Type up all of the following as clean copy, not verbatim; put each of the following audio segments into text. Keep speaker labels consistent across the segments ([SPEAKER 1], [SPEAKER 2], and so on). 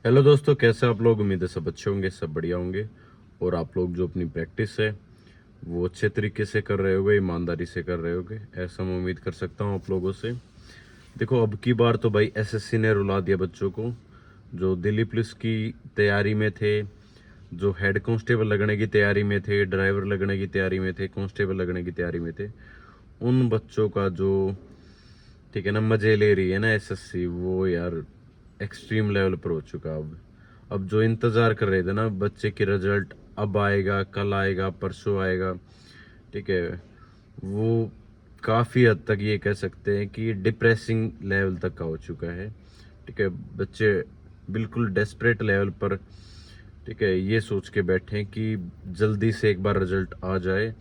[SPEAKER 1] Hello दोस्तों, कैसे आप लोग। उम्मीद है सब अच्छे होंगे, सब बढ़िया होंगे। और आप लोग जो अपनी प्रैक्टिस है वो अच्छे तरीके से कर रहे होगे, ईमानदारी से कर रहे होगे, ऐसा मैं उम्मीद कर सकता हूँ आप लोगों से। देखो, अब की बार तो भाई एसएससी ने रुला दिया बच्चों को। जो दिल्ली पुलिस की तैयारी में थे, जो हेड कांस्टेबल लगने की तैयारी में थे, ड्राइवर लगने की तैयारी में थे, कांस्टेबल लगने की तैयारी में थे, उन बच्चों का जो ठीक है ना मजे ले रही है ना एसएससी, वो यार एक्सट्रीम लेवल पर हो चुका। अब जो इंतजार कर रहे थे ना बच्चे की रिजल्ट, अब आएगा, कल आएगा, परसों आएगा, ठीक है, वो काफी हद तक ये कह सकते हैं कि डिप्रेसिंग लेवल तक का हो चुका है। ठीक है, बच्चे बिल्कुल डेस्परेट लेवल पर, ठीक है, ये सोच के बैठे हैं कि जल्दी से एक बार रिजल्ट आ जाए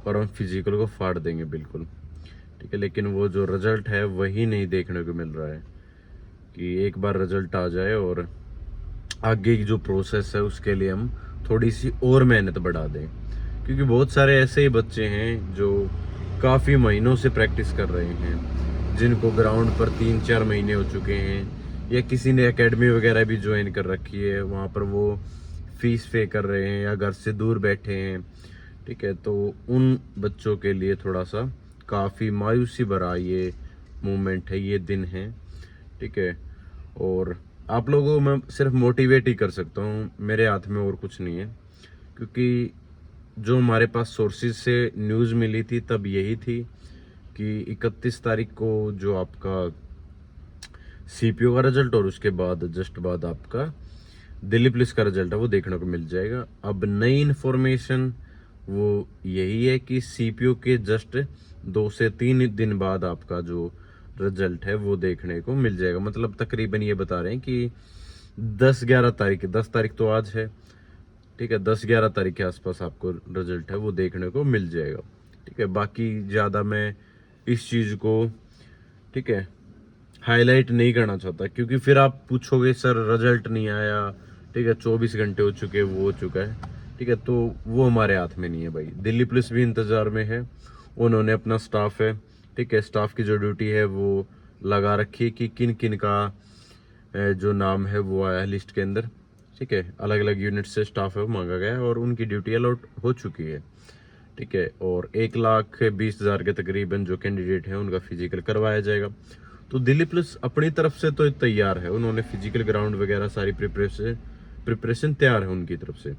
[SPEAKER 1] और हम फिजिकल को फाड़ देंगे बिल्कुल। ठीक है, लेकिन वो जो रिजल्ट है वही नहीं देखने को मिल रहा है कि एक बार रिजल्ट आ जाए और आगे की जो प्रोसेस है उसके लिए हम थोड़ी सी और मेहनत बढ़ा दें। क्योंकि बहुत सारे ऐसे ही बच्चे हैं जो काफ़ी महीनों से प्रैक्टिस कर रहे हैं, जिनको ग्राउंड पर 3-4 महीने हो चुके हैं, या किसी ने एकेडमी वगैरह भी ज्वाइन कर रखी है, वहाँ पर वो फीस पे कर रहे हैं या घर से दूर बैठे हैं। ठीक है, तो उन बच्चों के लिए थोड़ा सा काफ़ी मायूसी भरा ये मोमेंट है, ये दिन है। ठीक है, और आप लोगों को मैं सिर्फ मोटिवेट ही कर सकता हूँ, मेरे हाथ में और कुछ नहीं है। क्योंकि जो हमारे पास सोर्सेज से न्यूज़ मिली थी तब यही थी कि 31 तारीख को जो आपका सीपीओ का रिजल्ट और उसके बाद जस्ट बाद आपका दिल्ली पुलिस का रिजल्ट है वो देखने को मिल जाएगा। अब नई इन्फॉर्मेशन वो यही है कि सीपीओ के जस्ट 2 से 3 दिन बाद आपका जो रिजल्ट है वो देखने को मिल जाएगा। मतलब तकरीबन ये बता रहे हैं कि 10-11 तारीख, 10 तारीख तो आज है, ठीक है, 10-11 तारीख के आसपास आपको रिजल्ट है वो देखने को मिल जाएगा। ठीक है, बाकी ज़्यादा मैं इस चीज़ को, ठीक है, हाईलाइट नहीं करना चाहता, क्योंकि फिर आप पूछोगे सर रिजल्ट नहीं आया, ठीक है, 24 घंटे हो चुके, वो हो चुका है। ठीक है, तो वो हमारे हाथ में नहीं है भाई। दिल्ली पुलिस भी इंतजार में है, उन्होंने अपना स्टाफ है, ठीक है, स्टाफ की जो ड्यूटी है वो लगा रखी है कि किन किन का जो नाम है वो आया है लिस्ट के अंदर। ठीक है, अलग अलग यूनिट से स्टाफ है वो मांगा गया है और उनकी ड्यूटी अलॉट हो चुकी है। ठीक है, और 1,20,000 के तकरीबन जो कैंडिडेट हैं उनका फिजिकल करवाया जाएगा। तो दिल्ली पुलिस अपनी तरफ से तो तैयार है, उन्होंने फिजिकल ग्राउंड वगैरह सारी प्रिपरेशन तैयार है उनकी तरफ से।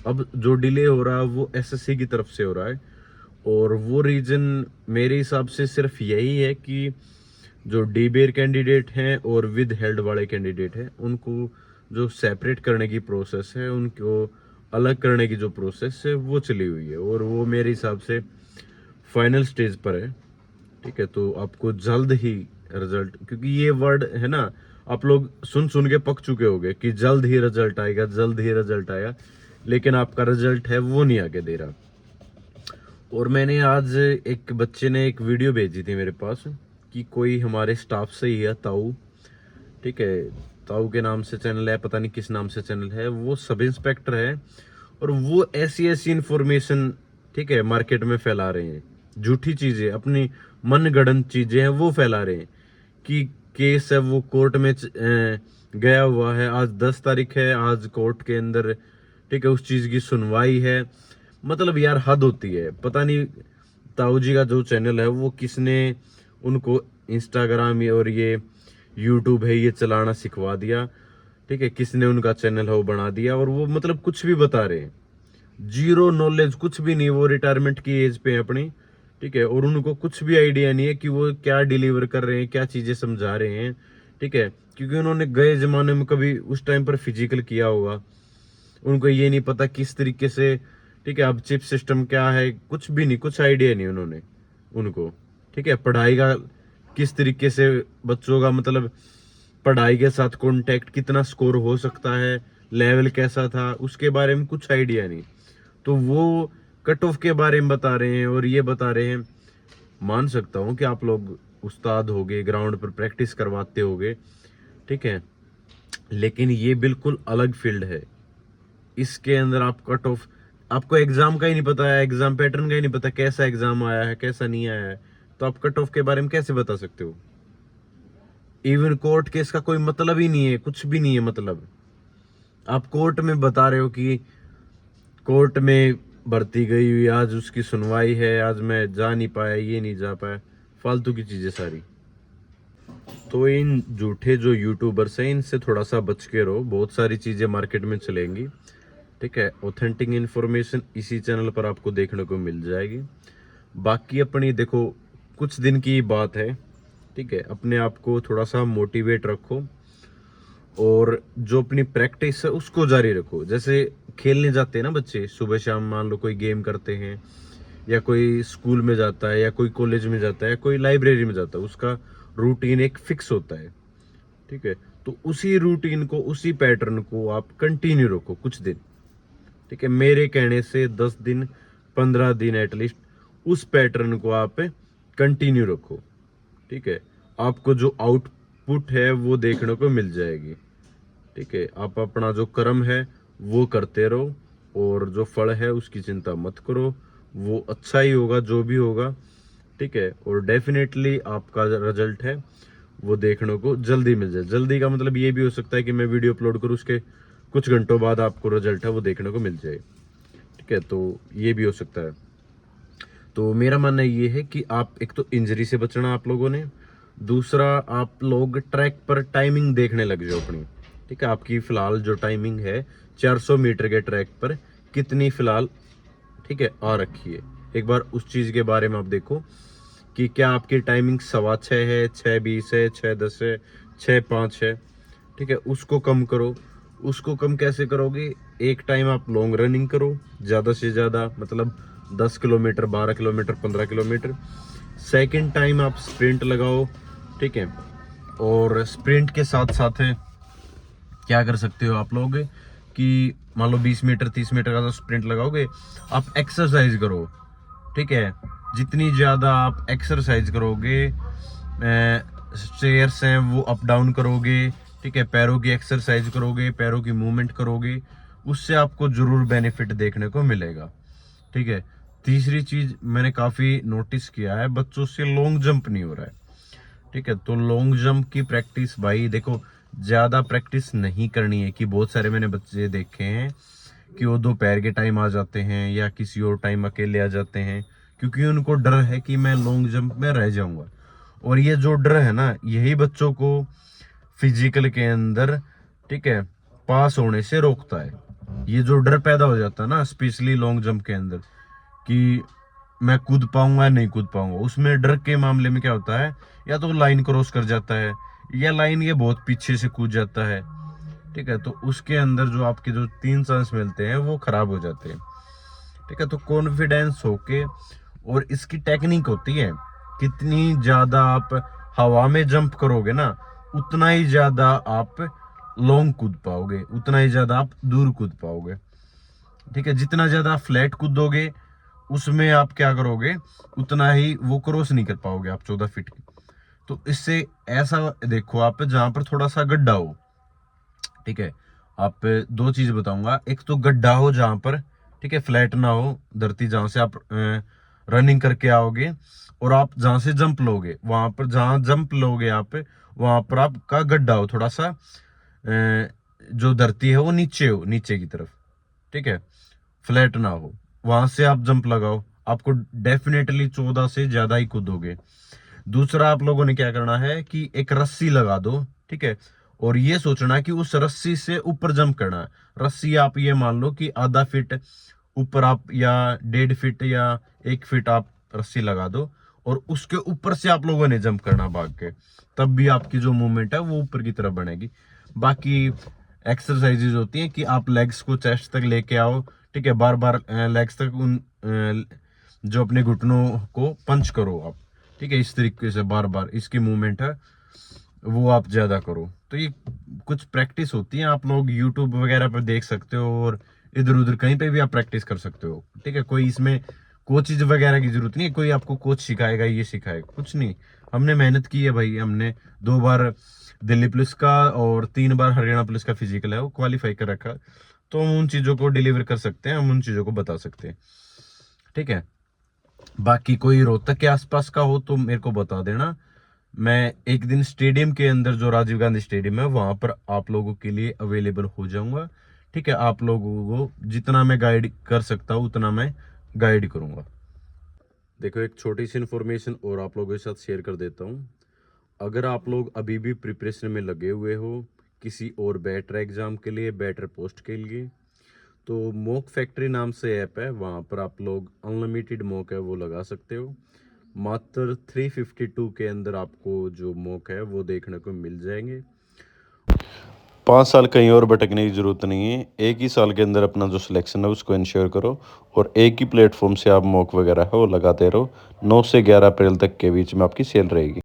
[SPEAKER 1] अब जो डिले हो रहा है वो एसएससी की तरफ से हो रहा है, और वो रीजन मेरे हिसाब से सिर्फ यही है कि जो डी बेयर कैंडिडेट हैं और विद हेल्ड वाले कैंडिडेट हैं उनको जो सेपरेट करने की प्रोसेस है, उनको अलग करने की जो प्रोसेस है वो चली हुई है, और वो मेरे हिसाब से फाइनल स्टेज पर है। ठीक है, तो आपको जल्द ही रिजल्ट, क्योंकि ये वर्ड है ना, आप लोग सुन सुन के पक चुके होंगे कि जल्द ही रिजल्ट आएगा, जल्द ही रिजल्ट आएगा, लेकिन आपका रिजल्ट है वो नहीं आके दे रहा। और मैंने आज एक बच्चे ने एक वीडियो भेजी थी मेरे पास कि कोई हमारे स्टाफ से ही है, ताऊ, ठीक है, ताऊ के नाम से चैनल है, पता नहीं किस नाम से चैनल है, वो सब इंस्पेक्टर है, और वो ऐसी ऐसी इंफॉर्मेशन, ठीक है, मार्केट में फैला रहे हैं, झूठी चीजें, अपनी मनगढ़ंत चीजें हैं वो फैला रहे हैं कि केस है वो कोर्ट में गया हुआ है, आज 10 तारीख है, आज कोर्ट के अंदर, ठीक है, उस चीज की सुनवाई है। मतलब यार हद होती है। पता नहीं ताऊ जी का जो चैनल है वो किसने उनको इंस्टाग्राम और ये यूट्यूब है ये चलाना सिखवा दिया, ठीक है, किसने उनका चैनल है वो बना दिया, और वो मतलब कुछ भी बता रहे हैं, जीरो नॉलेज, कुछ भी नहीं, वो रिटायरमेंट की एज पे है अपनी, ठीक है, और उनको कुछ भी आइडिया नहीं है कि वो क्या डिलीवर कर रहे हैं, क्या चीजें समझा रहे हैं। ठीक है, क्योंकि उन्होंने गए जमाने में कभी उस टाइम पर फिजिकल किया होगा, उनको ये नहीं पता किस तरीके से, ठीक है, अब चिप सिस्टम क्या है, कुछ भी नहीं, कुछ आइडिया नहीं उन्होंने उनको। ठीक है, पढ़ाई का किस तरीके से बच्चों का, मतलब पढ़ाई के साथ कांटेक्ट कितना स्कोर हो सकता है, लेवल कैसा था, उसके बारे में कुछ आइडिया नहीं। तो वो कट ऑफ के बारे में बता रहे हैं और ये बता रहे हैं। मान सकता हूँ कि आप लोग उस्ताद होगे, ग्राउंड पर प्रैक्टिस करवाते होगे, ठीक है, लेकिन ये बिल्कुल अलग फील्ड है। इसके अंदर आप कट ऑफ, आपको एग्जाम का ही नहीं पता है, एग्जाम पैटर्न का ही नहीं पता, कैसा एग्जाम आया है कैसा नहीं आया है, तो आप कट ऑफ के बारे में कैसे बता सकते हो। इवन कोर्ट केस का कोई मतलब ही नहीं है, कुछ भी नहीं है मतलब। आप कोर्ट में बता रहे हो कि कोर्ट में भर्ती गई हुई, आज उसकी सुनवाई है, आज मैं जा नहीं पाया, ये नहीं जा पाया, फालतू की चीजें सारी। तो इन झूठे जो यूट्यूबर्स हैं इनसे थोड़ा सा बच के रहो। बहुत सारी चीजें मार्केट में चलेंगी, ठीक है। ऑथेंटिक इन्फॉर्मेशन इसी चैनल पर आपको देखने को मिल जाएगी। बाकी अपनी देखो कुछ दिन की बात है, ठीक है। अपने आप को थोड़ा सा मोटिवेट रखो और जो अपनी प्रैक्टिस है उसको जारी रखो। जैसे खेलने जाते हैं ना बच्चे सुबह शाम, मान लो कोई गेम करते हैं, या कोई स्कूल में जाता है, या कोई कॉलेज में जाता है, या कोई लाइब्रेरी में जाता है, उसका रूटीन एक फिक्स होता है, ठीक है। तो उसी रूटीन को, उसी पैटर्न को आप कंटिन्यू रखो कुछ दिन, ठीक है। मेरे कहने से 10 दिन 15 दिन एटलीस्ट उस पैटर्न को आप कंटिन्यू रखो, ठीक है। आपको जो आउटपुट है वो देखने को मिल जाएगी, ठीक है। आप अपना जो कर्म है वो करते रहो और जो फल है उसकी चिंता मत करो, वो अच्छा ही होगा जो भी होगा, ठीक है। और डेफिनेटली आपका रिजल्ट है वो देखने को जल्दी मिल जाए। जल्दी का मतलब ये भी हो सकता है कि मैं वीडियो अपलोड करूँ, उसके कुछ घंटों बाद आपको रिजल्ट है वो देखने को मिल जाए, ठीक है। तो ये भी हो सकता है। तो मेरा मानना ये है कि आप एक तो इंजरी से बचना आप लोगों ने, दूसरा आप लोग ट्रैक पर टाइमिंग देखने लग जाओ अपनी, ठीक है। आपकी फिलहाल जो टाइमिंग है 400 मीटर के ट्रैक पर कितनी फिलहाल, ठीक है, आ रखी है। एक बार उस चीज के बारे में आप देखो कि क्या आपकी टाइमिंग 6:15 है, 6:20 है, 6:10 है, 6:05 है, ठीक है। उसको कम करो। उसको कम कैसे करोगे? एक टाइम आप लॉन्ग रनिंग करो, ज़्यादा से ज़्यादा, मतलब 10 kilometre, 12 kilometre, 15 kilometre. Second time आप स्प्रिंट लगाओ, ठीक है। और स्प्रिंट के साथ साथ क्या कर सकते हो आप लोग कि मान लो 20 मीटर 30 मीटर का तो स्प्रिंट लगाओगे, आप एक्सरसाइज करो, ठीक है। जितनी ज़्यादा आप एक्सरसाइज करोगे, स्टेयर्स हैं वो अप डाउन करोगे, ठीक है, पैरों की एक्सरसाइज करोगे, पैरों की मूवमेंट करोगे, उससे आपको जरूर बेनिफिट देखने को मिलेगा, ठीक है। तीसरी चीज मैंने काफी नोटिस किया है, बच्चों से लॉन्ग जंप नहीं हो रहा है, ठीक है। तो लॉन्ग जंप की प्रैक्टिस भाई देखो ज्यादा प्रैक्टिस नहीं करनी है। कि बहुत सारे मैंने बच्चे देखे हैं कि वो दोपहर के टाइम आ जाते हैं या किसी और टाइम अकेले आ जाते हैं, क्योंकि उनको डर है कि मैं लॉन्ग जंप में रह जाऊंगा। और ये जो डर है ना, यही बच्चों को फिजिकल के अंदर, ठीक है, पास होने से रोकता है। ये जो डर पैदा हो जाता है ना, स्पेशली लॉन्ग जंप के अंदर, कि मैं कूद पाऊंगा नहीं कूद पाऊंगा, उसमें डर के मामले में क्या होता है, या तो लाइन क्रॉस कर जाता है, या लाइन ये बहुत पीछे से कूद जाता है, ठीक है। तो उसके अंदर जो आपके जो 3 चांस मिलते हैं वो खराब हो जाते हैं, ठीक है। तो कॉन्फिडेंस होके, और इसकी टेक्निक होती है, कितनी ज्यादा आप हवा में जंप करोगे ना, उतना ही ज्यादा आप लॉन्ग कूद पाओगे, उतना ही ज्यादा आप दूर कूद पाओगे, ठीक है। जितना ज्यादा फ्लैट कूदोगे उसमें आप क्या करोगे, उतना ही वो क्रॉस नहीं कर पाओगे आप 14 फीट की। तो इससे ऐसा देखो आप जहां पर थोड़ा सा गड्ढा हो, ठीक है। आप दो चीज बताऊंगा, एक तो गड्ढा हो जहां पर, ठीक है, फ्लैट ना हो धरती, जहां से आप रनिंग करके आओगे, और आप जहां से जंप लोगे, वहां पर जहां जंप लोगे आप, वहां पर आपका गड्ढा हो थोड़ा सा, जो धरती है वो नीचे हो, नीचे की तरफ, ठीक है, फ्लैट ना हो, वहां से आप जंप लगाओ, आपको डेफिनेटली 14 से ज्यादा ही कूदोगे। दूसरा आप लोगों ने क्या करना है कि एक रस्सी लगा दो, ठीक है, और ये सोचना कि उस रस्सी से ऊपर जंप करना है। रस्सी आप ये मान लो कि आधा फीट ऊपर आप, या 1.5 फीट या 1 फीट आप रस्सी लगा दो, और उसके ऊपर से आप लोगों ने जंप करना भाग के, तब भी आपकी जो मूवमेंट है वो ऊपर की तरफ बनेगी। बाकी एक्सरसाइजेज होती हैं कि आप लेग्स को चेस्ट तक लेके आओ, ठीक है, बार बार लेग्स तक उन जो अपने घुटनों को पंच करो आप, ठीक है, इस तरीके से बार बार इसकी मूवमेंट है वो आप ज्यादा करो। तो ये कुछ प्रैक्टिस होती है, आप लोग यूट्यूब वगैरह पर देख सकते हो, और इधर उधर कहीं पे भी आप प्रैक्टिस कर सकते हो, ठीक है। कोई इसमें कोचेज वगैरह की जरूरत नहीं है, कोई आपको कोच सिखाएगा ये सिखाएगा, कुछ नहीं। हमने मेहनत की है भाई, हमने 2 बार दिल्ली पुलिस का और 3 बार हरियाणा पुलिस का फिजिकल है वो क्वालिफाई कर रखा, तो हम उन चीजों को डिलीवर कर सकते हैं, हम उन चीजों को बता सकते हैं, ठीक है। बाकी कोई रोहतक के आसपास का हो तो मेरे को बता देना, मैं एक दिन स्टेडियम के अंदर जो राजीव गांधी स्टेडियम है वहां पर आप लोगों के लिए अवेलेबल हो जाऊंगा। ठीक है, आप लोगों को जितना मैं गाइड कर सकता हूँ उतना मैं गाइड करूंगा। देखो, एक छोटी सी इन्फॉर्मेशन और आप लोगों के साथ शेयर कर देता हूँ। अगर आप लोग अभी भी प्रिपरेशन में लगे हुए हो किसी और बेटर एग्जाम के लिए, बेटर पोस्ट के लिए, तो मॉक फैक्ट्री नाम से ऐप है, वहाँ पर आप लोग अनलिमिटेड मॉक है वो लगा सकते हो। मात्र 352 के अंदर आपको जो मॉक है वो देखने को मिल जाएंगे। 5 साल कहीं और भटकने की ज़रूरत नहीं है। एक ही साल के अंदर अपना जो सिलेक्शन है उसको इंश्योर करो और एक ही प्लेटफॉर्म से आप मॉक वगैरह है वो लगाते रहो। 9 से 11 अप्रैल तक के बीच में आपकी सेल रहेगी।